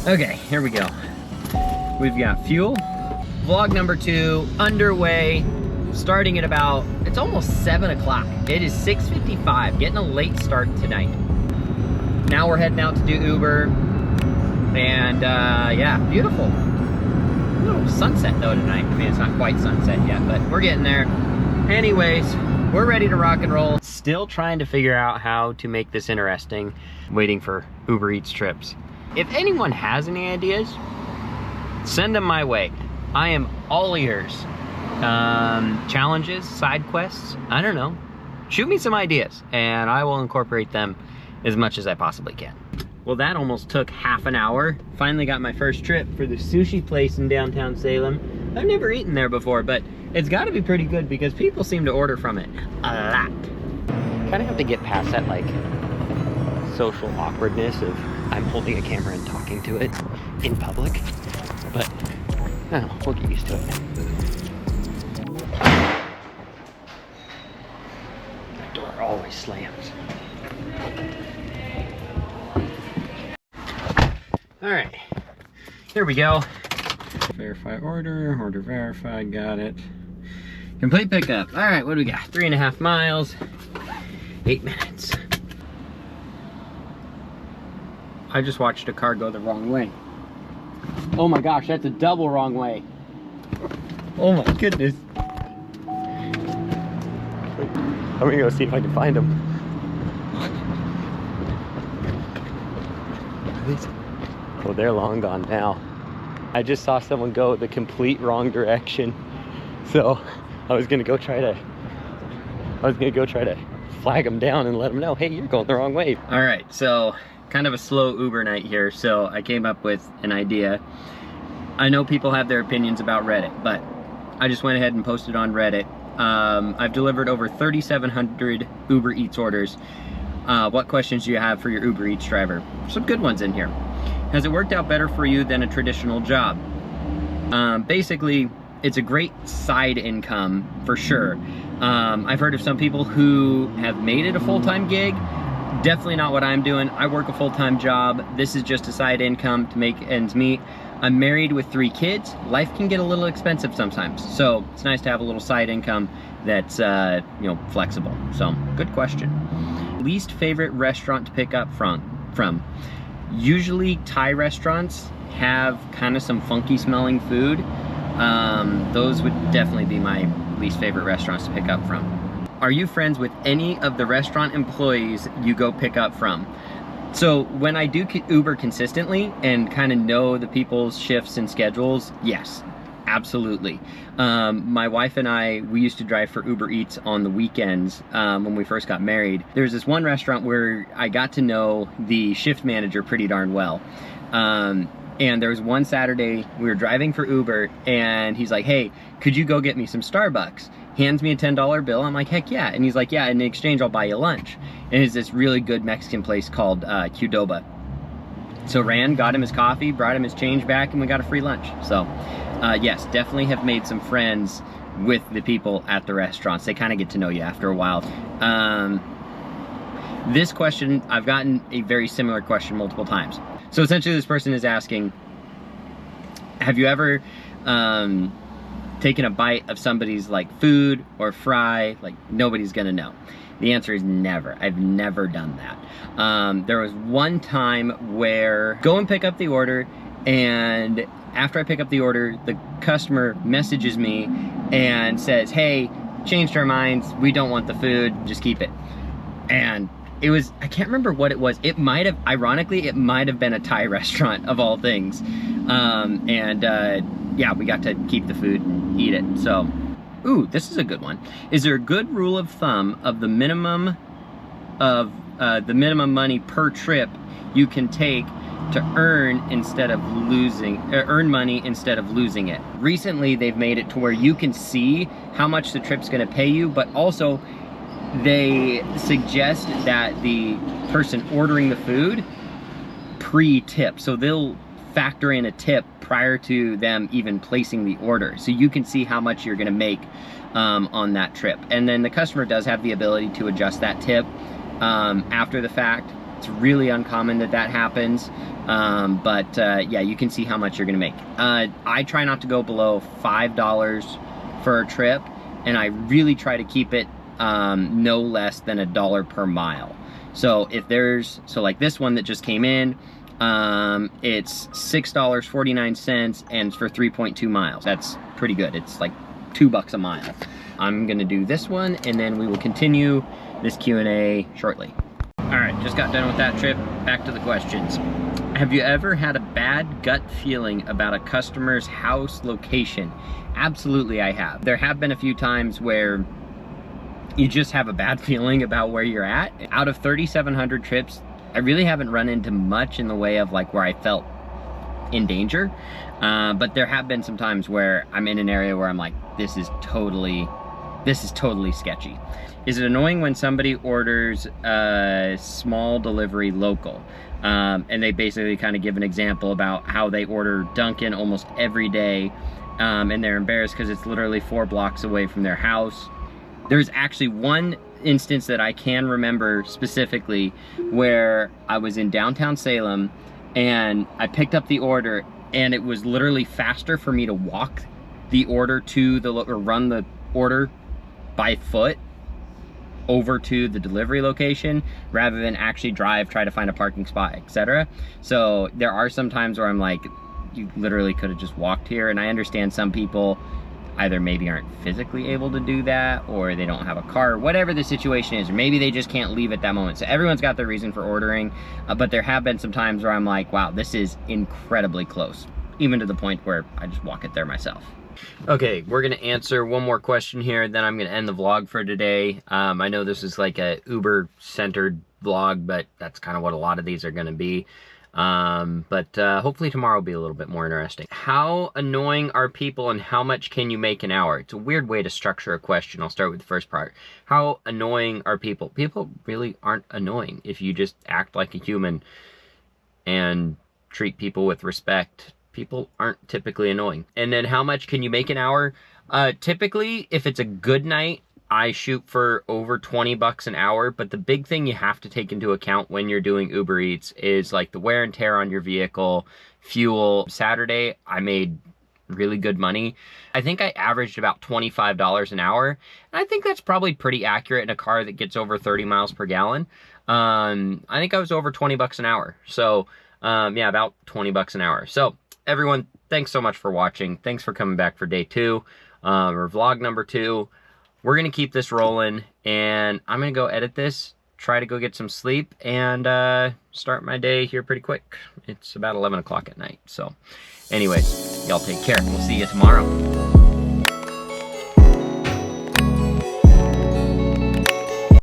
Okay, here we go. We've got fuel. Vlog number 2 underway. Starting at about, it's almost 7 o'clock. It is 6:55, getting a late start tonight. Now we're heading out to do Uber. And yeah, beautiful. A little sunset though tonight. I mean, it's not quite sunset yet, but we're getting there. Anyways, we're ready to rock and roll. Still trying to figure out how to make this interesting. Waiting for Uber Eats trips. If anyone has any ideas, send them my way. I am all ears. Challenges, side quests, I don't know. Shoot me some ideas and I will incorporate them as much as I possibly can. Well, that almost took half an hour. Finally got my first trip for the sushi place in downtown Salem. I've never eaten there before, but it's gotta be pretty good because people seem to order from it a lot. Kind of have to get past that like social awkwardness of I'm holding a camera and talking to it in public, but I don't know, we'll get used to it. That door always slams. All right, here we go. Verify order, order verified, got it. Complete pickup. All right, what do we got? 3.5 miles, 8 minutes. I just watched a car go the wrong way. Oh my gosh, that's a double wrong way. Oh my goodness. I'm gonna go see if I can find them. Oh, they're long gone now. I just saw someone go the complete wrong direction. So I was gonna go try to flag them down and let them know, hey, you're going the wrong way. All right, so kind of a slow Uber night here. So I came up with an idea. I know people have their opinions about Reddit, but I just went ahead and posted on Reddit. I've delivered over 3,700 Uber Eats orders. What questions do you have for your Uber Eats driver? Some good ones in here. Has it worked out better for you than a traditional job? Basically, it's a great side income for sure. I've heard of some people who have made it a full-time gig. Definitely not what I'm doing. I work a full-time job. This is just a side income to make ends meet. I'm married with 3 kids. Life can get a little expensive sometimes. So it's nice to have a little side income that's you know, flexible. So good question. Least favorite restaurant to pick up from? Usually Thai restaurants have kind of some funky smelling food. Those would definitely be my least favorite restaurants to pick up from. Are you friends with any of the restaurant employees you go pick up from? So when I do Uber consistently and kind of know the people's shifts and schedules, yes, absolutely. My wife and I, we used to drive for Uber Eats on the weekends when we first got married. There's this one restaurant where I got to know the shift manager pretty darn well. And there was one Saturday, we were driving for Uber and he's like, hey, could you go get me some Starbucks? Hands me a $10 bill. I'm like, heck yeah. And he's like, yeah, in exchange, I'll buy you lunch. And it's this really good Mexican place called Qdoba. So ran, got him his coffee, brought him his change back, and we got a free lunch. So yes, definitely have made some friends with the people at the restaurants. They kind of get to know you after a while. This question, I've gotten a very similar question multiple times. So essentially this person is asking, have you ever taken a bite of somebody's like food or fry? Like nobody's gonna know. The answer is never. I've never done that. There was one time where go and pick up the order, and after I pick up the order, the customer messages me and says, hey, changed our minds, we don't want the food, just keep it. And it was, I can't remember what it was. It might have, ironically, it might have been a Thai restaurant of all things. Yeah, we got to keep the food and eat it. So, ooh, this is a good one. Is there a good rule of thumb of the minimum money per trip you can take to earn money instead of losing it? Recently, they've made it to where you can see how much the trip's gonna pay you, but also they suggest that the person ordering the food pre-tip. So they'll factor in a tip prior to them even placing the order. So you can see how much you're gonna make on that trip. And then the customer does have the ability to adjust that tip after the fact. It's really uncommon that that happens. Yeah, you can see how much you're gonna make. I try not to go below $5 for a trip, and I really try to keep it no less than $1 per mile. So if there's, so like this one that just came in, it's $6.49 and it's for 3.2 miles. That's pretty good. It's like $2 a mile. I'm gonna do this one and then we will continue this Q&A shortly. All right, just got done with that trip. Back to the questions. Have you ever had a bad gut feeling about a customer's house location? Absolutely, I have. There have been a few times where you just have a bad feeling about where you're at. Out of 3,700 trips, I really haven't run into much in the way of like where I felt in danger. But there have been some times where I'm in an area where I'm like, this is totally sketchy. Is it annoying when somebody orders a small delivery local? And they basically kind of give an example about how they order Dunkin' almost every day, and they're embarrassed because it's literally 4 blocks away from their house. There's actually one instance that I can remember specifically where I was in downtown Salem and I picked up the order, and it was literally faster for me to walk the order to the, or run the order by foot over to the delivery location rather than actually drive, try to find a parking spot, etc. So there are some times where I'm like, you literally could have just walked here. And I understand some people either maybe aren't physically able to do that, or they don't have a car, whatever the situation is, or maybe they just can't leave at that moment. So everyone's got their reason for ordering, but there have been some times where I'm like, wow, this is incredibly close, even to the point where I just walk it there myself. Okay, we're gonna answer one more question here, then I'm gonna end the vlog for today. I know this is like a Uber-centered vlog, but that's kind of what a lot of these are gonna be. Hopefully tomorrow will be a little bit more interesting. How annoying are people and how much can you make an hour? It's a weird way to structure a question. I'll start with the first part. How annoying are people? People really aren't annoying if you just act like a human and treat people with respect. People aren't typically annoying. And then how much can you make an hour? Typically, if it's a good night, I shoot for over 20 bucks an hour, but the big thing you have to take into account when you're doing Uber Eats is like the wear and tear on your vehicle, fuel. Saturday, I made really good money. I think I averaged about $25 an hour. And I think that's probably pretty accurate in a car that gets over 30 miles per gallon. I think I was over 20 bucks an hour. So yeah, about 20 bucks an hour. So everyone, thanks so much for watching. Thanks for coming back for day 2, or vlog number 2. We're gonna keep this rolling, and I'm gonna go edit this, try to go get some sleep, and start my day here pretty quick. It's about 11 o'clock at night. So anyways, y'all take care. We'll see you tomorrow.